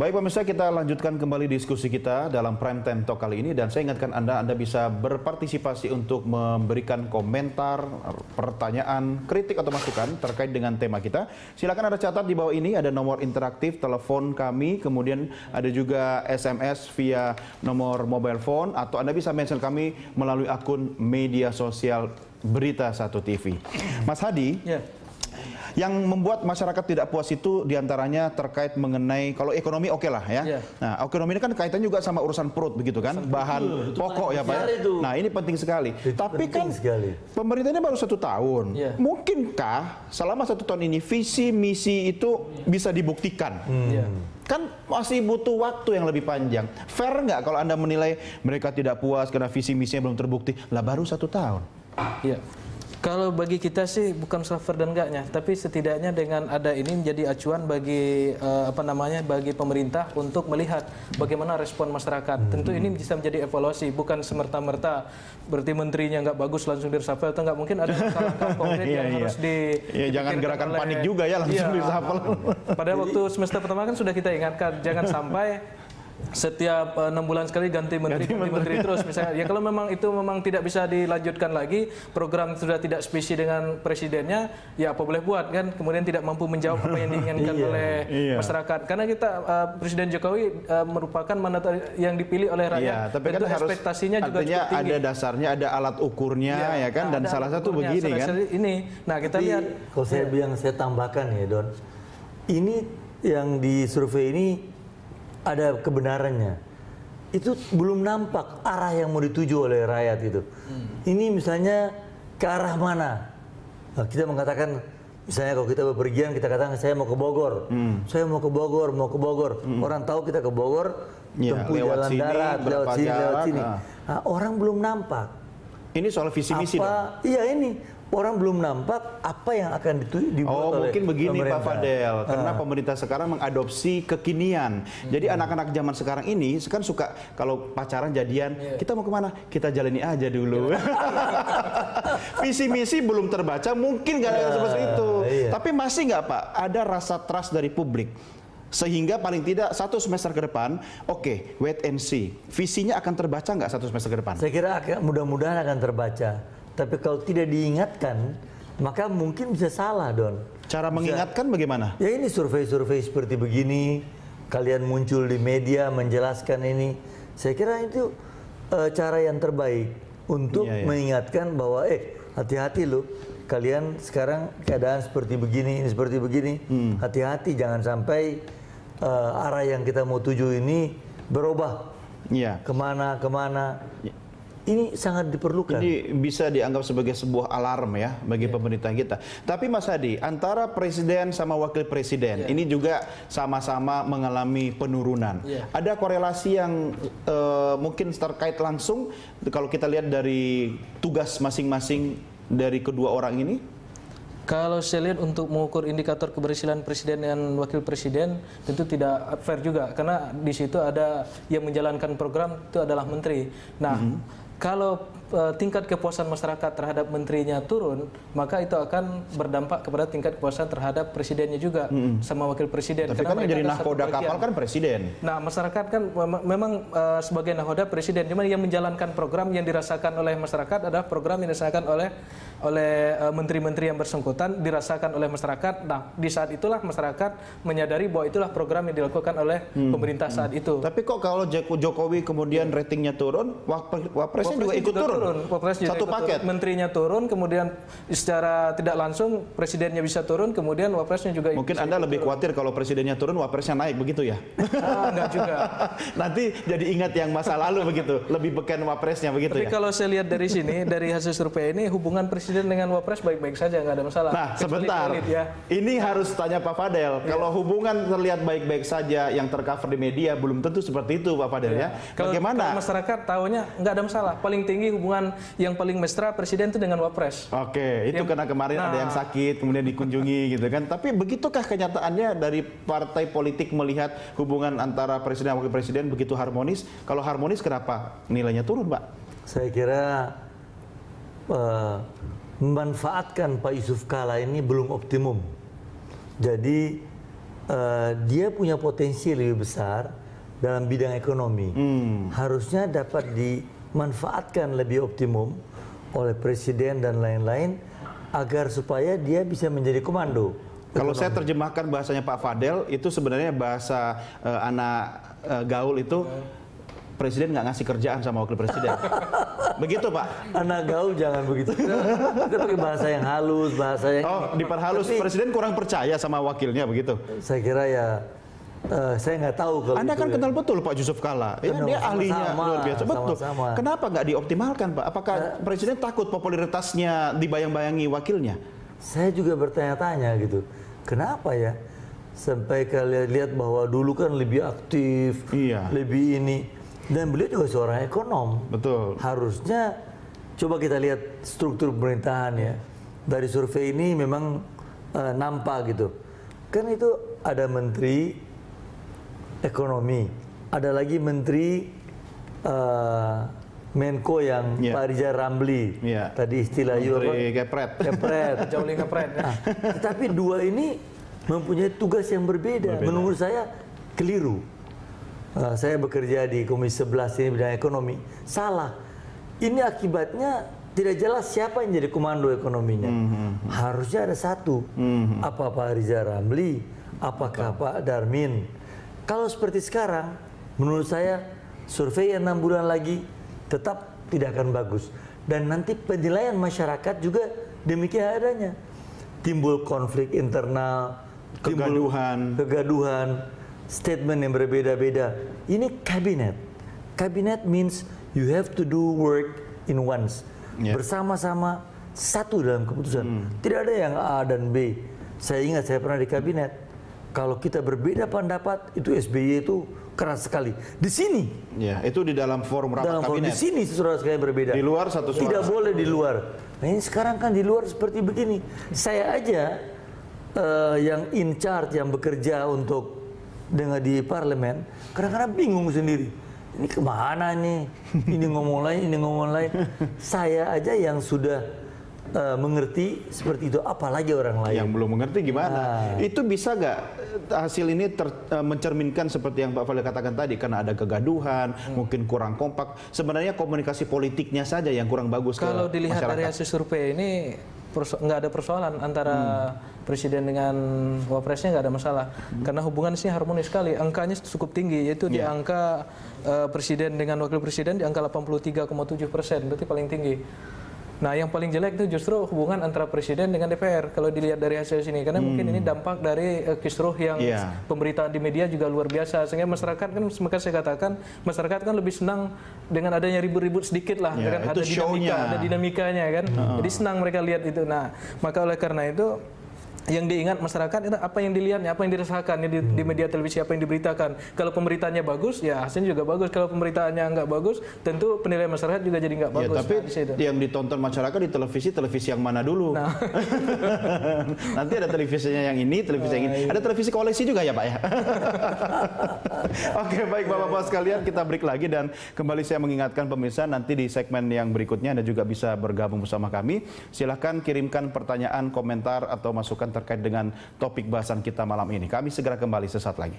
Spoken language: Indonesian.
Baik pemirsa, kita lanjutkan kembali diskusi kita dalam Prime Time Talk kali ini, dan saya ingatkan Anda bisa berpartisipasi untuk memberikan komentar, pertanyaan, kritik atau masukan terkait dengan tema kita. Silakan Anda catat di bawah ini, ada nomor interaktif telepon kami, kemudian ada juga SMS via nomor mobile phone, atau Anda bisa mention kami melalui akun media sosial Berita 1 TV. Mas Hadi, yang membuat masyarakat tidak puas itu diantaranya terkait mengenai, kalau ekonomi oke lah ya. Nah, ekonomi ini kan kaitannya juga sama urusan perut begitu kan, bahan pokok ya Pak ya. Nah, ini penting sekali. Tapi kan pemerintah ini baru 1 tahun. Mungkinkah selama 1 tahun ini visi misi itu bisa dibuktikan? Kan masih butuh waktu yang lebih panjang. Fair nggak kalau Anda menilai mereka tidak puas karena visi misinya belum terbukti? Lah baru 1 tahun. Kalau bagi kita sih bukan masalah fair dan enggaknya, tapi setidaknya dengan ada ini menjadi acuan bagi bagi pemerintah untuk melihat bagaimana respon masyarakat. Tentu ini bisa menjadi evaluasi, bukan semerta-merta berarti menterinya nggak bagus langsung diresapel atau nggak, mungkin ada langkah konkret yang harus jangan gerakan panik juga ya langsung diresapel. Pada waktu semester pertama kan sudah kita ingatkan jangan sampai setiap 6 bulan sekali ganti menteri terus misalnya. Ya kalau memang itu tidak bisa dilanjutkan lagi, program sudah tidak spesi dengan presidennya, ya apa boleh buat kan, kemudian tidak mampu menjawab apa yang diinginkan oleh masyarakat. Karena kita Presiden Jokowi merupakan mandat yang dipilih oleh rakyat. Tapi kan harus ekspektasinya juga cukup tinggi. Ada dasarnya, ada alat ukurnya ya kan, dan salah satu begini kan. Nah, kita lihat kalau saya tambahkan ya Don. Ini yang di survei ini ada kebenarannya. Itu belum nampak arah yang mau dituju oleh rakyat itu. Ini misalnya ke arah mana? Nah, kita mengatakan, misalnya kalau kita bepergian, kita katakan saya mau ke Bogor. Saya mau ke Bogor, mau ke Bogor. Orang tahu kita ke Bogor, tempuh jalan darat, lewat sini. Nah, orang belum nampak. Ini soal visi misi dong? Iya, ini. Orang belum nampak apa yang akan dibuat oleh mungkin begini pemerintah. Pak Fadel, karena pemerintah sekarang mengadopsi kekinian. Jadi anak-anak zaman sekarang ini kan suka kalau pacaran jadian, kita mau kemana? Kita jalani aja dulu. Visi misi belum terbaca, mungkin nggak ada seperti itu. Tapi masih nggak Pak, ada rasa trust dari publik. Sehingga paling tidak 1 semester ke depan, oke, wait and see. Visinya akan terbaca nggak 1 semester ke depan? Saya kira mudah-mudahan akan terbaca. Tapi kalau tidak diingatkan, maka mungkin bisa salah, Don. Cara mengingatkan bagaimana? Ya ini survei-survei seperti begini, kalian muncul di media menjelaskan ini. Saya kira itu cara yang terbaik untuk mengingatkan bahwa hati-hati loh. Kalian sekarang keadaan seperti begini, ini seperti begini. Hati-hati jangan sampai arah yang kita mau tuju ini berubah. Kemana-kemana. Ini sangat diperlukan. Ini bisa dianggap sebagai sebuah alarm ya bagi pemerintah kita. Tapi Mas Hadi, antara presiden sama wakil presiden ini juga sama-sama mengalami penurunan. Ada korelasi yang mungkin terkait langsung kalau kita lihat dari tugas masing-masing dari kedua orang ini? Kalau saya lihat untuk mengukur indikator keberhasilan presiden dan wakil presiden tentu tidak fair juga, karena di situ ada yang menjalankan program itu adalah menteri. Nah, kalau tingkat kepuasan masyarakat terhadap menterinya turun, maka itu akan berdampak kepada tingkat kepuasan terhadap presidennya juga sama wakil presiden. Tapi kan yang jadi nahkoda kapal kan presiden. Nah, masyarakat kan memang sebagai nahkoda presiden, dimana yang menjalankan program yang dirasakan oleh masyarakat adalah program yang dirasakan oleh menteri-menteri yang bersangkutan, dirasakan oleh masyarakat. Nah, di saat itulah masyarakat menyadari bahwa itulah program yang dilakukan oleh pemerintah saat itu. Tapi kok kalau Jokowi kemudian ratingnya turun, Wapresnya juga ikut turun? Satu paket. Menterinya turun, kemudian secara tidak langsung presidennya bisa turun, kemudian wapresnya juga. Mungkin Anda lebih khawatir kalau presidennya turun, wapresnya naik begitu ya? Enggak juga. Nanti jadi ingat yang masa lalu begitu, lebih beken wapresnya begitu. Tapi kalau saya lihat dari sini, dari hasil survei ini, hubungan presiden dengan wapres baik-baik saja, nggak ada masalah. Nah, sebentar. Ini harus tanya Pak Fadel. Kalau hubungan terlihat baik-baik saja, yang tercover di media belum tentu seperti itu Pak Fadel ya. Bagaimana? Kalau masyarakat tahunya nggak ada masalah. Paling tinggi hubungan yang paling mesra presiden itu dengan wapres. Oke, itu karena kemarin ada yang sakit kemudian dikunjungi gitu kan. Tapi begitukah kenyataannya dari partai politik melihat hubungan antara presiden dan wakil presiden begitu harmonis? Kalau harmonis kenapa nilainya turun, Pak? Saya kira memanfaatkan Pak Yusuf Kalla ini belum optimum. Jadi dia punya potensi lebih besar dalam bidang ekonomi. Harusnya dapat dimanfaatkan lebih optimum oleh presiden dan lain-lain agar supaya dia bisa menjadi komando. Kalau saya terjemahkan bahasanya Pak Fadel, itu sebenarnya bahasa anak gaul itu, presiden nggak ngasih kerjaan sama wakil presiden. Begitu Pak? Anak gaul jangan begitu. Kita pakai bahasa yang halus, bahasa yang... Oh, diperhalus. Tapi, presiden kurang percaya sama wakilnya begitu? Saya kira ya, saya nggak tahu kalau Anda kan ya. kenal betul Pak Yusuf Kalla. Ya, dia ahlinya luar biasa. Betul. Kenapa nggak dioptimalkan Pak? Apakah presiden takut popularitasnya dibayang-bayangi wakilnya? Saya juga bertanya-tanya gitu. Kenapa ya? Sampai kalian lihat bahwa dulu kan lebih aktif, lebih ini. Dan beliau juga seorang ekonom. Betul. Harusnya coba kita lihat struktur pemerintahan ya. Dari survei ini memang nampak gitu. Kan itu ada menteri ekonomi, ada lagi menteri Menko yang Pak Rijal Ramli. Tadi istilah menteri kepret. Jauling kepret. Nah, tetapi dua ini mempunyai tugas yang berbeda. Menurut saya keliru. Saya bekerja di Komisi 11 ini bidang ekonomi. Salah. Ini akibatnya tidak jelas siapa yang jadi komando ekonominya. Harusnya ada satu. Apa Pak Rijal Ramli? Apakah Pak Darmin? Kalau seperti sekarang, menurut saya survei yang 6 bulan lagi tetap tidak akan bagus. Dan nanti penilaian masyarakat juga demikian adanya. Timbul konflik internal, kegaduhan, statement yang berbeda-beda. Ini kabinet. Kabinet means you have to do work in once. Bersama-sama satu dalam keputusan. Tidak ada yang A dan B. Saya ingat saya pernah di kabinet. Kalau kita berbeda pendapat, itu SBY itu keras sekali. Di sini. Ya, itu di dalam forum rapat kabinet. Di sini saudara sekalian berbeda. Di luar satu suara. Tidak boleh di luar. Nah ini sekarang kan di luar seperti begini. Saya aja yang in charge, yang bekerja untuk dengan di parlemen, kadang-kadang bingung sendiri. Ini kemana nih? Ini ngomong lain, ini ngomong lain. Saya aja yang sudah mengerti seperti itu, apalagi orang lain. Yang belum mengerti gimana? Itu bisa nggak hasil ini mencerminkan seperti yang Pak Fadel katakan tadi, karena ada kegaduhan, mungkin kurang kompak. Sebenarnya komunikasi politiknya saja yang kurang bagus. Kalau dilihat dari hasil survei ini, nggak ada persoalan antara presiden dengan wapresnya, nggak ada masalah karena hubungan sih harmonis sekali, angkanya cukup tinggi, yaitu di angka presiden dengan wakil presiden di angka 83,7%, berarti paling tinggi. Nah, yang paling jelek itu justru hubungan antara presiden dengan DPR kalau dilihat dari hasil sini, karena mungkin ini dampak dari kisruh yang pemberitaan di media juga luar biasa, sehingga masyarakat kan, maka saya katakan masyarakat kan lebih senang dengan adanya ribut-ribut sedikit lah, kan ada dinamikanya kan, jadi senang mereka lihat itu. Nah, maka oleh karena itu yang diingat masyarakat itu apa yang dilihatnya, apa yang dirasakan di media televisi, apa yang diberitakan. Kalau pemberitaannya bagus, ya hasilnya juga bagus. Kalau pemberitaannya nggak bagus, tentu penilaian masyarakat juga jadi nggak bagus. Tapi yang ditonton masyarakat di televisi yang mana dulu? Nah. Nanti ada televisinya yang ini, televisi yang ini. Ada televisi koalisi juga ya Pak ya? Oke, baik Bapak-Bapak sekalian, kita break lagi dan kembali saya mengingatkan pemirsa, nanti di segmen yang berikutnya Anda juga bisa bergabung bersama kami. Silahkan kirimkan pertanyaan, komentar, atau masukan terkait dengan topik bahasan kita malam ini. Kami segera kembali sesaat lagi.